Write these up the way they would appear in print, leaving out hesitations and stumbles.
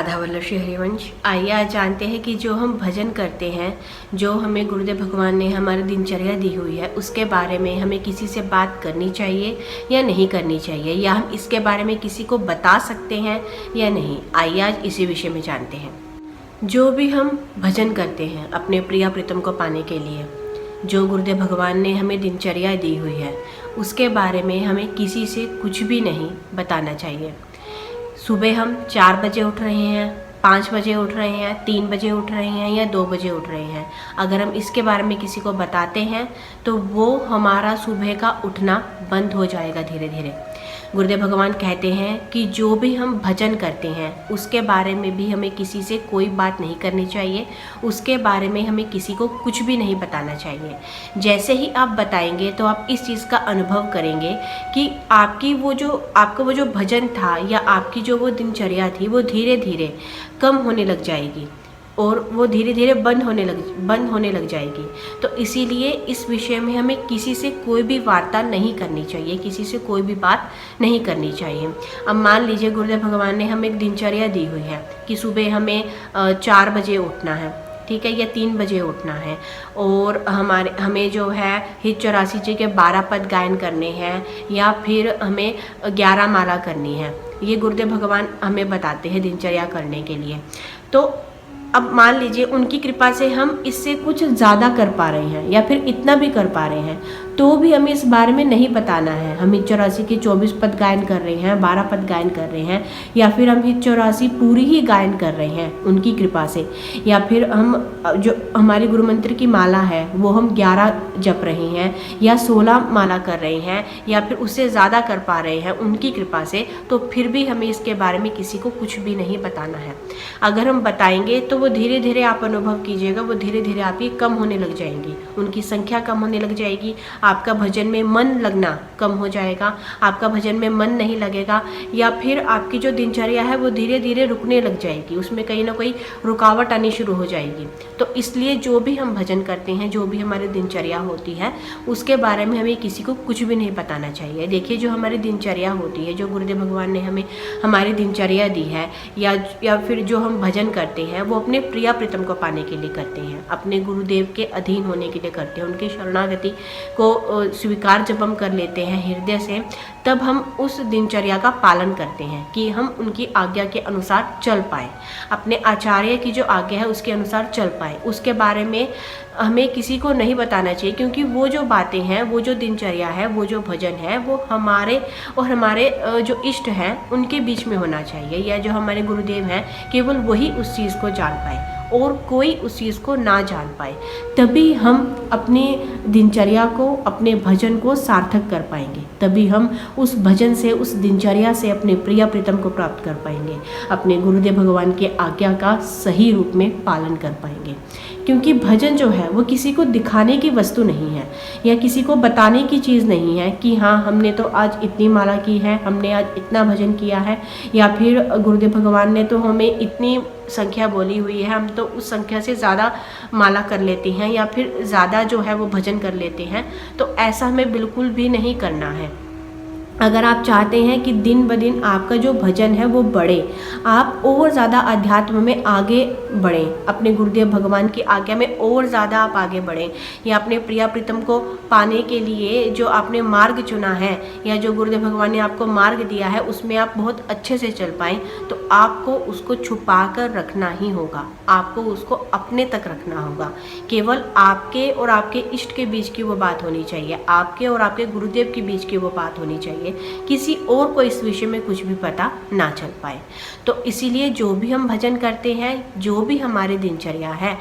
राधा वल्लभ श्री हरिवंश। आइए आज जानते हैं कि जो हम भजन करते हैं, जो हमें गुरुदेव भगवान ने हमारी दिनचर्या दी हुई है, उसके बारे में हमें किसी से बात करनी चाहिए या नहीं करनी चाहिए, या हम इसके बारे में किसी को बता सकते हैं या नहीं। आइए आज इसी विषय में जानते हैं। जो भी हम भजन करते हैं अपने प्रिय प्रीतम को पाने के लिए, जो गुरुदेव भगवान ने हमें दिनचर्या दी हुई है, उसके बारे में हमें किसी से कुछ भी नहीं बताना चाहिए। सुबह हम 4 बजे उठ रहे हैं, 5 बजे उठ रहे हैं, 3 बजे उठ रहे हैं या 2 बजे उठ रहे हैं, अगर हम इसके बारे में किसी को बताते हैं तो वो हमारा सुबह का उठना बंद हो जाएगा धीरे धीरे। गुरुदेव भगवान कहते हैं कि जो भी हम भजन करते हैं उसके बारे में भी हमें किसी से कोई बात नहीं करनी चाहिए, उसके बारे में हमें किसी को कुछ भी नहीं बताना चाहिए। जैसे ही आप बताएंगे तो आप इस चीज़ का अनुभव करेंगे कि आपका वो जो भजन था या आपकी जो वो दिनचर्या थी वो धीरे धीरे कम होने लग जाएगी और वो धीरे धीरे बंद होने लग जाएगी। तो इसीलिए इस विषय में हमें किसी से कोई भी वार्ता नहीं करनी चाहिए, किसी से कोई भी बात नहीं करनी चाहिए। अब मान लीजिए गुरुदेव भगवान ने हमें एक दिनचर्या दी हुई है कि सुबह हमें 4 बजे उठना है, ठीक है, या 3 बजे उठना है, और हमें जो है हित 84 जी के 12 पद गायन करने हैं या फिर हमें 11 माला करनी है। ये गुरुदेव भगवान हमें बताते हैं दिनचर्या करने के लिए। तो अब मान लीजिए उनकी कृपा से हम इससे कुछ ज़्यादा कर पा रहे हैं या फिर इतना भी कर पा रहे हैं, तो भी हमें इस बारे में नहीं बताना है। हम हित 84 के 24 पद गायन कर रहे हैं, 12 पद गायन कर रहे हैं, या फिर हम हित 84 पूरी ही गायन कर रहे हैं उनकी कृपा से, या फिर हम जो हमारी गुरु मंत्र की माला है वो हम 11 जप रहे हैं या 16 माला कर रहे हैं या फिर उससे ज़्यादा कर पा रहे हैं उनकी कृपा से, तो फिर भी हमें इसके बारे में किसी को कुछ भी नहीं बताना है। अगर हम बताएंगे तो वो धीरे धीरे, आप अनुभव कीजिएगा, वो धीरे धीरे आपकी कम होने लग जाएंगी, उनकी संख्या कम होने लग जाएगी, आपका भजन में मन लगना कम हो जाएगा, आपका भजन में मन नहीं लगेगा, या फिर आपकी जो दिनचर्या है वो धीरे धीरे रुकने लग जाएगी, उसमें कहीं ना कहीं रुकावट आनी शुरू हो जाएगी। तो इसलिए जो भी हम भजन करते हैं, जो भी हमारी दिनचर्या होती है, उसके बारे में हमें किसी को कुछ भी नहीं बताना चाहिए। देखिए, जो हमारी दिनचर्या होती है, जो गुरुदेव भगवान ने हमें हमारी दिनचर्या दी है, या फिर जो हम भजन करते हैं वो अपने प्रिय प्रीतम को पाने के लिए करते हैं, अपने गुरुदेव के अधीन होने के लिए करते हैं, उनकी शरणागति को स्वीकार जब हम कर लेते हैं हृदय से, तब हम उस दिनचर्या का पालन करते हैं कि हम उनकी आज्ञा के अनुसार चल पाए, अपने आचार्य की जो आज्ञा है उसके अनुसार चल पाए। उसके बारे में हमें किसी को नहीं बताना चाहिए, क्योंकि वो जो बातें हैं, वो जो दिनचर्या है, वो जो भजन है, वो हमारे और हमारे जो इष्ट हैं उनके बीच में होना चाहिए, या जो हमारे गुरुदेव हैं केवल वही उस चीज़ को जान पाए और कोई उस चीज़ को ना जान पाए। तभी हम अपनी दिनचर्या को, अपने भजन को सार्थक कर पाएंगे, तभी हम उस भजन से, उस दिनचर्या से अपने प्रिय प्रीतम को प्राप्त कर पाएंगे, अपने गुरुदेव भगवान के आज्ञा का सही रूप में पालन कर पाएंगे। क्योंकि भजन जो है वो किसी को दिखाने की वस्तु नहीं है या किसी को बताने की चीज़ नहीं है कि हाँ हमने तो आज इतनी माला की है, हमने आज इतना भजन किया है, या फिर गुरुदेव भगवान ने तो हमें इतनी संख्या बोली हुई है, हम तो उस संख्या से ज़्यादा माला कर लेते हैं या फिर ज़्यादा जो है वो भजन कर लेते हैं। तो ऐसा हमें बिल्कुल भी नहीं करना है। अगर आप चाहते हैं कि दिन ब दिन आपका जो भजन है वो बढ़े, आप और ज़्यादा अध्यात्म में आगे बढ़ें, अपने गुरुदेव भगवान की आज्ञा में और ज़्यादा आप आगे बढ़ें, या अपने प्रिय प्रीतम को पाने के लिए जो आपने मार्ग चुना है या जो गुरुदेव भगवान ने आपको मार्ग दिया है उसमें आप बहुत अच्छे से चल पाएँ, तो आपको उसको छुपा कर रखना ही होगा, आपको उसको अपने तक रखना होगा। केवल आपके और आपके इष्ट के बीच की वो बात होनी चाहिए, आपके और आपके गुरुदेव के बीच की वो बात होनी चाहिए, किसी और को इस विषय में कुछ भी पता ना चल पाए। तो इसीलिए जो भी हम भजन करते हैं, जो भी हमारी दिनचर्या है,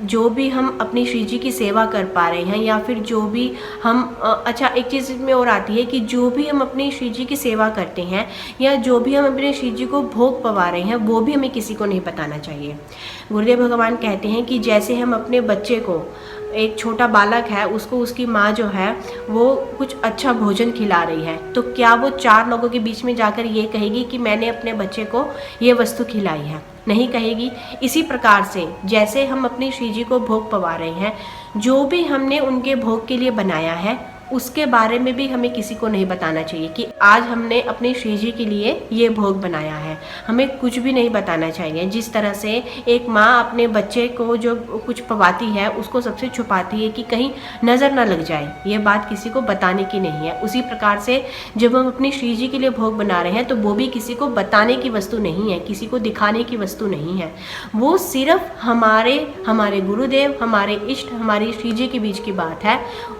जो भी हम अपनी श्री जी की सेवा कर पा रहे हैं, या फिर जो भी हम अच्छा एक चीज़ में और आती है कि जो भी हम अपनी श्री जी की सेवा करते हैं या जो भी हम अपने श्री जी को भोग पवा रहे हैं, वो भी हमें किसी को नहीं बताना चाहिए। गुरुदेव भगवान कहते हैं कि जैसे हम अपने बच्चे को, एक छोटा बालक है, उसको उसकी माँ जो है वो कुछ अच्छा भोजन खिला रही है, तो क्या वो 4 लोगों के बीच में जाकर ये कहेगी कि मैंने अपने बच्चे को ये वस्तु खिलाई है? नहीं कहेगी। इसी प्रकार से जैसे हम अपनी श्री जी को भोग पवा रहे हैं, जो भी हमने उनके भोग के लिए बनाया है उसके बारे में भी हमें किसी को नहीं बताना चाहिए कि आज हमने अपने श्री जी के लिए ये भोग बनाया है। हमें कुछ भी नहीं बताना चाहिए। जिस तरह से एक माँ अपने बच्चे को जो कुछ पवाती है उसको सबसे छुपाती है कि कहीं नज़र ना लग जाए, ये बात किसी को बताने की नहीं है। उसी प्रकार से जब हम अपने श्री जी के लिए भोग बना रहे हैं तो वो भी किसी को बताने की वस्तु नहीं है, किसी को दिखाने की वस्तु नहीं है। वो सिर्फ हमारे गुरुदेव, हमारे इष्ट, हमारे श्री जी के बीच की बात है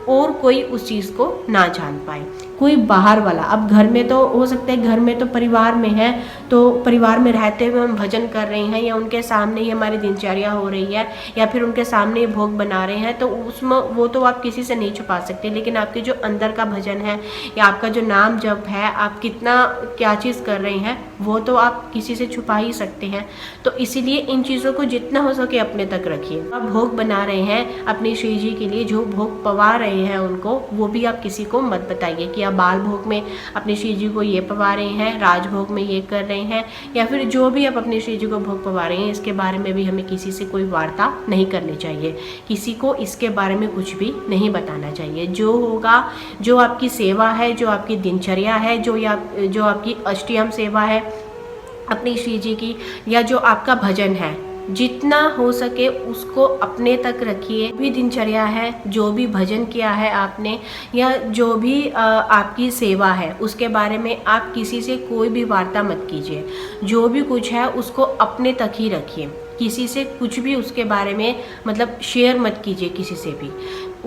और कोई उस चीज़ को ना जान पाए, कोई बाहर वाला। अब घर में तो हो सकता है, घर में तो परिवार में है, तो परिवार में रहते हुए हम भजन कर रहे हैं या उनके सामने ही हमारी दिनचर्या हो रही है या फिर उनके सामने ही भोग बना रहे हैं, तो उसमें वो तो आप किसी से नहीं छुपा सकते। लेकिन आपके जो अंदर का भजन है या आपका जो नाम जप है, आप कितना क्या चीज़ कर रहे हैं, वो तो आप किसी से छुपा ही सकते हैं। तो इसीलिए इन चीज़ों को जितना हो सके अपने तक रखिए। आप भोग बना रहे हैं अपने श्री जी के लिए, जो भोग पवा रहे हैं उनको, वो भी आप किसी को मत बताइए कि आप बाल भोग में अपने श्री जी को ये पवा रहे हैं, राजभोग में ये कर रहे हैं, या फिर जो भी आप अपने श्री जी को भोग पवा रहे हैं, इसके बारे में भी हमें किसी से कोई वार्ता नहीं करनी चाहिए। किसी को इसके बारे में कुछ भी नहीं बताना चाहिए। जो होगा, जो आपकी सेवा है, जो आपकी दिनचर्या है, जो आपकी अष्टयाम सेवा है अपनी श्री जी की, या जो आपका भजन है, जितना हो सके उसको अपने तक रखिए। भी दिनचर्या है, जो भी भजन किया है आपने, या जो भी आपकी सेवा है, उसके बारे में आप किसी से कोई भी वार्ता मत कीजिए। जो भी कुछ है उसको अपने तक ही रखिए। किसी से कुछ भी उसके बारे में मतलब शेयर मत कीजिए किसी से भी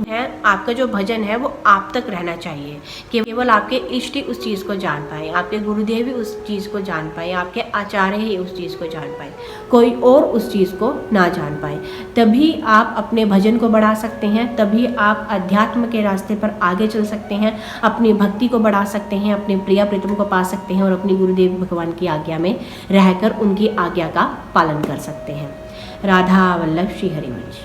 है। आपका जो भजन है वो आप तक रहना चाहिए। केवल आपके इष्ट ही उस चीज़ को जान पाए, आपके गुरुदेव ही उस चीज़ को जान पाए, आपके आचार्य ही उस चीज़ को जान पाए, कोई और उस चीज़ को ना जान पाए। तभी आप अपने भजन को बढ़ा सकते हैं, तभी आप अध्यात्म के रास्ते पर आगे चल सकते हैं, अपनी भक्ति को बढ़ा सकते हैं, अपने प्रिय प्रीतम को पा सकते हैं और अपनी गुरुदेव भगवान की आज्ञा में रहकर उनकी आज्ञा का पालन कर सकते हैं। राधा वल्लभ श्री हरिवंश।